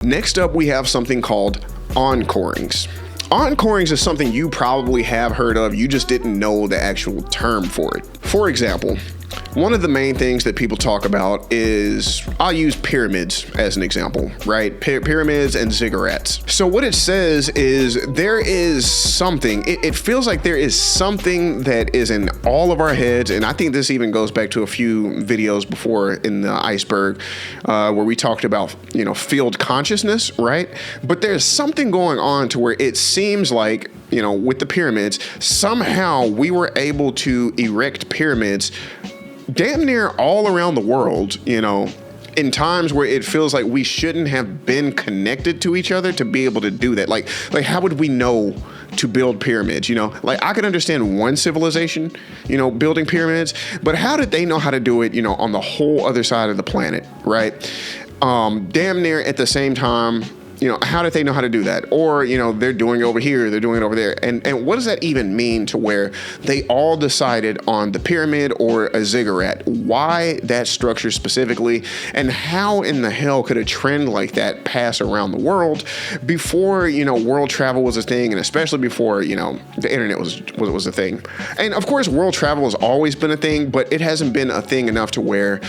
Next up, we have something called Encorings. Encorings is something you probably have heard of, you just didn't know the actual term for it. For example, one of the main things that people talk about is, I'll use pyramids as an example, right? Pyramids and ziggurats. So what it says is there is something, it feels like there is something that is in all of our heads. And I think this even goes back to a few videos before in the Iceberg, where we talked about, field consciousness, right? But there's something going on to where it seems like, with the pyramids, somehow we were able to erect pyramids damn near all around the world, in times where it feels like we shouldn't have been connected to each other to be able to do that. Like how would we know to build pyramids? Like I could understand one civilization, building pyramids, but how did they know how to do it, on the whole other side of the planet, right? Damn near at the same time. How did they know how to do that? Or, they're doing it over here, they're doing it over there. And what does that even mean to where they all decided on the pyramid or a ziggurat? Why that structure specifically? And how in the hell could a trend like that pass around the world before, world travel was a thing, and especially before, the internet was a thing? And of course, world travel has always been a thing, but it hasn't been a thing enough to where,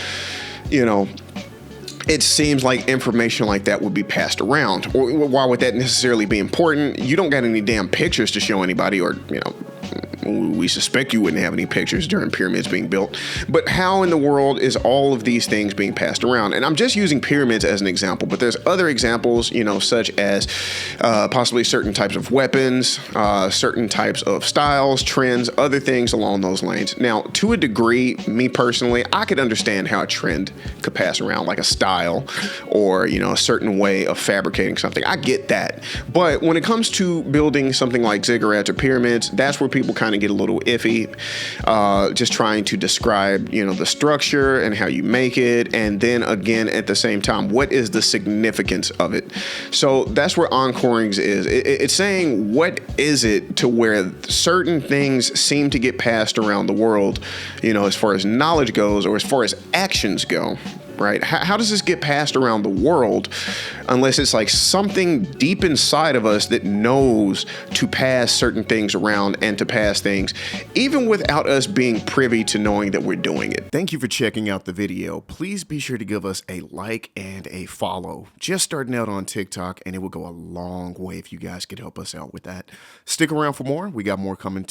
it seems like information like that would be passed around. Why would that necessarily be important? You don't got any damn pictures to show anybody, or, we suspect you wouldn't have any pictures during pyramids being built. But how in the world is all of these things being passed around? And I'm just using pyramids as an example, but there's other examples, such as possibly certain types of weapons, certain types of styles, trends, other things along those lanes. Now, to a degree, me personally, I could understand how a trend could pass around, like a style or, a certain way of fabricating something. I get that. But when it comes to building something like ziggurats or pyramids, that's where people kind of get a little iffy, just trying to describe, the structure and how you make it. And then again, at the same time, what is the significance of it? So that's where Encorings is. It's saying, what is it to where certain things seem to get passed around the world, as far as knowledge goes, or as far as actions go. Right? How does this get passed around the world unless it's like something deep inside of us that knows to pass certain things around and to pass things even without us being privy to knowing that we're doing it? Thank you for checking out the video. Please be sure to give us a like and a follow. Just starting out on TikTok, and it will go a long way if you guys could help us out with that. Stick around for more. We got more coming.